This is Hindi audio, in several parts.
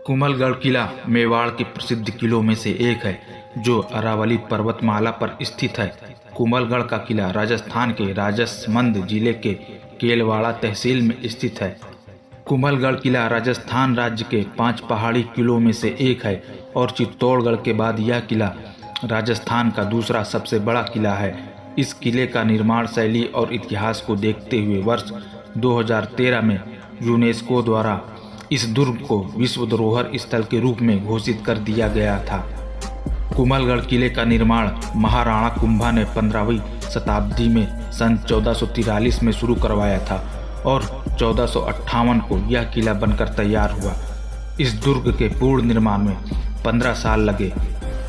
कुंभलगढ़ किला मेवाड़ के प्रसिद्ध किलों में से एक है जो अरावली पर्वतमाला पर स्थित है। कुंभलगढ़ का किला राजस्थान के राजसमंद जिले के केलवाड़ा तहसील में स्थित है। कुंभलगढ़ किला राजस्थान राज्य के 5 पहाड़ी किलों में से एक है और चित्तौड़गढ़ के बाद यह किला राजस्थान का दूसरा सबसे बड़ा किला है। इस किले का निर्माण शैली और इतिहास को देखते हुए वर्ष 2013 में यूनेस्को द्वारा इस दुर्ग को विश्व धरोहर स्थल के रूप में घोषित कर दिया गया था। कुंभलगढ़ किले का निर्माण महाराणा कुंभा ने 15वीं शताब्दी में सन 1443 में शुरू करवाया था और 1458 को यह किला बनकर तैयार हुआ। इस दुर्ग के पूर्ण निर्माण में 15 साल लगे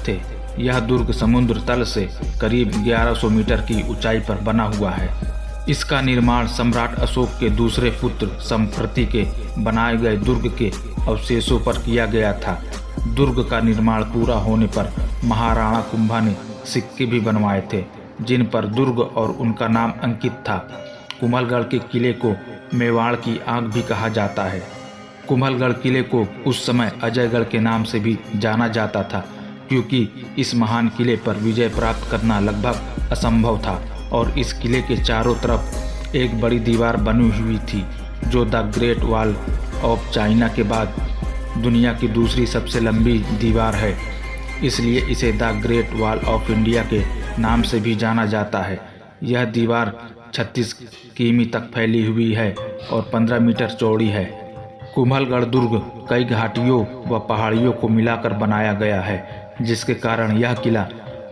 थे। यह दुर्ग समुद्र तल से करीब 1100 मीटर की ऊंचाई पर बना हुआ है। इसका निर्माण सम्राट अशोक के दूसरे पुत्र संप्रति के बनाए गए दुर्ग के अवशेषों पर किया गया था। दुर्ग का निर्माण पूरा होने पर महाराणा कुंभा ने सिक्के भी बनवाए थे जिन पर दुर्ग और उनका नाम अंकित था। कुंभलगढ़ के किले को मेवाड़ की आंख भी कहा जाता है। कुंभलगढ़ किले को उस समय अजयगढ़ के नाम से भी जाना जाता था क्योंकि इस महान किले पर विजय प्राप्त करना लगभग असंभव था और इस किले के चारों तरफ एक बड़ी दीवार बनी हुई थी जो the great wall of China के बाद दुनिया की दूसरी सबसे लंबी दीवार है। इसलिए इसे the great wall of India के नाम से भी जाना जाता है। यह दीवार 36 किमी तक फैली हुई है और 15 मीटर चौड़ी है। कुंभलगढ़ दुर्ग कई घाटियों व पहाड़ियों को मिलाकर बनाया गया है जिसके कारण यह किला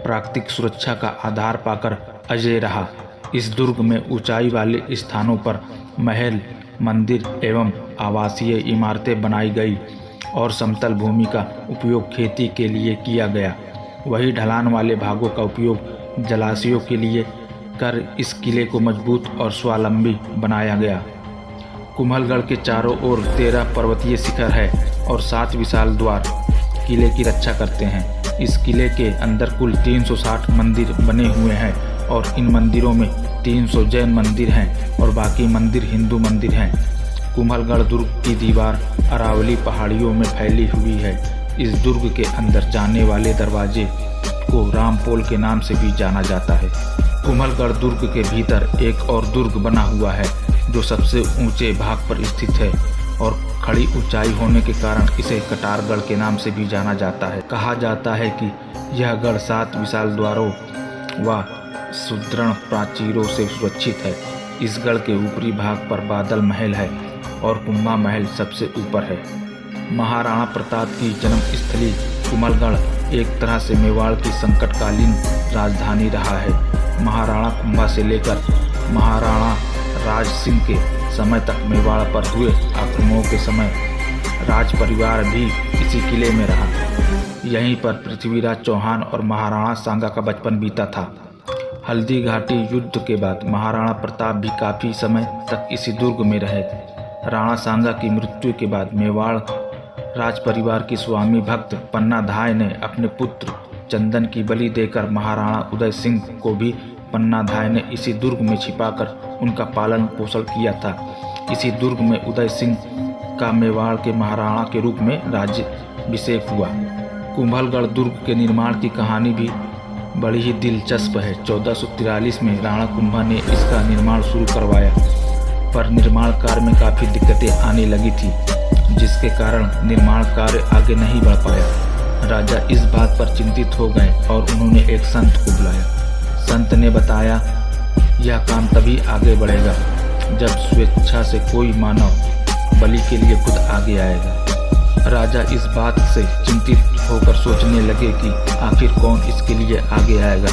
प्राकृतिक सुरक्षा का आधार पाकर अजेय रहा। इस दुर्ग में ऊंचाई वाले स्थानों पर महल, मंदिर एवं आवासीय इमारतें बनाई गई और समतल भूमि का उपयोग खेती के लिए किया गया। वही ढलान वाले भागों का उपयोग जलाशयों के लिए कर इस किले को मजबूत और स्वावलंबी बनाया गया। कुंभलगढ़ के चारों ओर 13 पर्वतीय शिखर है और 7 विशाल द्वार किले की रक्षा करते हैं। इस किले के अंदर कुल 360 मंदिर बने हुए हैं और इन मंदिरों में 300 जैन मंदिर हैं और बाकी मंदिर हिंदू मंदिर हैं। कुंभलगढ़ दुर्ग की दीवार अरावली पहाड़ियों में फैली हुई है। इस दुर्ग के अंदर जाने वाले दरवाजे को रामपोल के नाम से भी जाना जाता है। कुंभलगढ़ दुर्ग के भीतर एक और दुर्ग बना हुआ है जो सबसे ऊंचे भाग पर स्थित है और खड़ी ऊंचाई होने के कारण इसे कटारगढ़ के नाम से भी जाना जाता है। कहा जाता है कि यह गढ़ 7 विशाल द्वारों व सुदृढ़ प्राचीरों से सुरक्षित है। इस गढ़ के ऊपरी भाग पर बादल महल है और कुंभा महल सबसे ऊपर है। महाराणा प्रताप की जन्मस्थली कुंभलगढ़ एक तरह से मेवाड़ की संकटकालीन राजधानी रहा है। महाराणा कुंभा से लेकर महाराणा राज सिंह के समय तक मेवाड़ पर हुए आक्रमणों के समय राज परिवार भी इसी किले में रहा। यहीं पर पृथ्वीराज चौहान और महाराणा सांगा का बचपन बीता था। हल्दी घाटी युद्ध के बाद महाराणा प्रताप भी काफ़ी समय तक इसी दुर्ग में रहे। राणा सांगा की मृत्यु के बाद मेवाड़ राज परिवार की स्वामी भक्त पन्ना धाय ने अपने पुत्र चंदन की बलि देकर महाराणा उदय सिंह को भी पन्ना धाय ने इसी दुर्ग में छिपाकर उनका पालन पोषण किया था। इसी दुर्ग में उदय सिंह का मेवाड़ के महाराणा के रूप में राज्याभिषेक हुआ। कुंभलगढ़ दुर्ग के निर्माण की कहानी भी बड़ी ही दिलचस्प है। 1443 में राणा कुंभा ने इसका निर्माण शुरू करवाया पर निर्माण कार्य में काफ़ी दिक्कतें आने लगी थी जिसके कारण निर्माण कार्य आगे नहीं बढ़ पाया। राजा इस बात पर चिंतित हो गए और उन्होंने एक संत को बुलाया। संत ने बताया यह काम तभी आगे बढ़ेगा जब स्वेच्छा से कोई मानव बलि के लिए खुद आगे आएगा। राजा इस बात से चिंतित होकर सोचने लगे कि आखिर कौन इसके लिए आगे आएगा।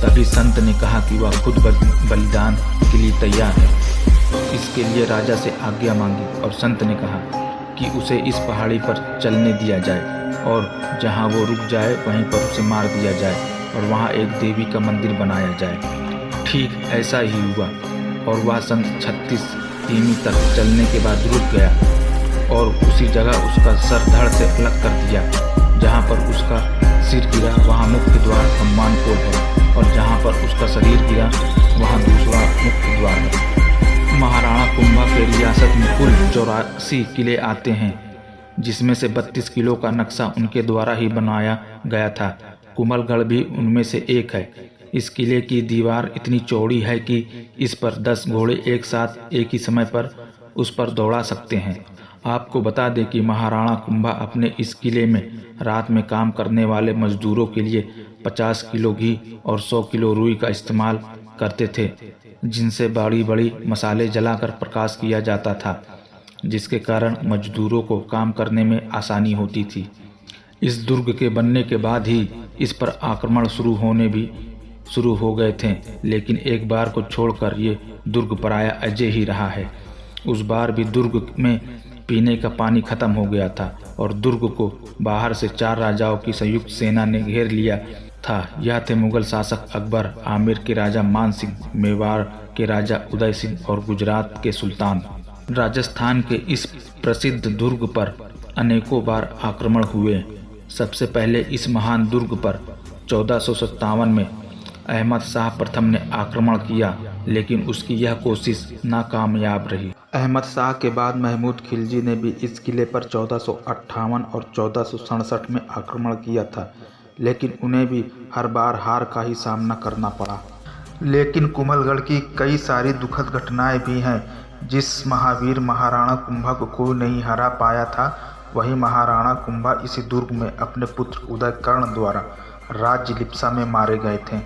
तभी संत ने कहा कि वह खुद बलिदान के लिए तैयार है। इसके लिए राजा से आज्ञा मांगी और संत ने कहा कि उसे इस पहाड़ी पर चलने दिया जाए और जहाँ वो रुक जाए वहीं पर उसे मार दिया जाए और वहाँ एक देवी का मंदिर बनाया जाए। ठीक ऐसा ही हुआ और वह संत 36 किमी तक चलने के बाद रुक गया और उसी जगह उसका सर धड़ से अलग कर दिया। जहाँ पर उसका सिर गिरा वहाँ मुख्य द्वार सम्मान पोल है और जहाँ पर उसका शरीर गिरा वहाँ दूसरा मुख्य द्वार है। महाराणा कुंभा के रियासत में कुल 84 किले आते हैं। जिसमें से 32 किलो का नक्शा उनके द्वारा ही बनाया गया था। कुंभलगढ़ भी उनमें से एक है। इस किले की दीवार इतनी चौड़ी है कि इस पर 10 घोड़े एक साथ एक ही समय पर उस पर दौड़ा सकते हैं। आपको बता दें कि महाराणा कुंभा अपने इस किले में रात में काम करने वाले मजदूरों के लिए 50 किलो घी और 100 किलो रुई का इस्तेमाल करते थे, जिनसे बड़ी बड़ी मसाले जलाकर प्रकाश किया जाता था, जिसके कारण मजदूरों को काम करने में आसानी होती थी। इस दुर्ग के बनने के बाद ही इस पर आक्रमण शुरू हो गए थे, लेकिन एक बार को छोड़कर ये दुर्ग पराया अजय ही रहा है। उस बार भी दुर्ग में पीने का पानी खत्म हो गया था और दुर्ग को बाहर से 4 राजाओं की संयुक्त सेना ने घेर लिया था। यह थे मुगल शासक अकबर, आमेर के राजा मान सिंह, मेवाड़ के राजा उदय सिंह और गुजरात के सुल्तान। राजस्थान के इस प्रसिद्ध दुर्ग पर अनेकों बार आक्रमण हुए। सबसे पहले इस महान दुर्ग पर 1457 में अहमद शाह प्रथम ने आक्रमण किया, लेकिन उसकी यह कोशिश नाकामयाब रही। अहमद शाह के बाद महमूद खिलजी ने भी इस किले पर 1458 और 1467 में आक्रमण किया था, लेकिन उन्हें भी हर बार हार का ही सामना करना पड़ा। लेकिन कुंभलगढ़ की कई सारी दुखद घटनाएं भी हैं। जिस महावीर महाराणा कुंभा को कोई नहीं हरा पाया था, वही महाराणा कुंभा इसी दुर्ग में अपने पुत्र उदय कर्ण द्वारा राज्य लिप्सा में मारे गए थे।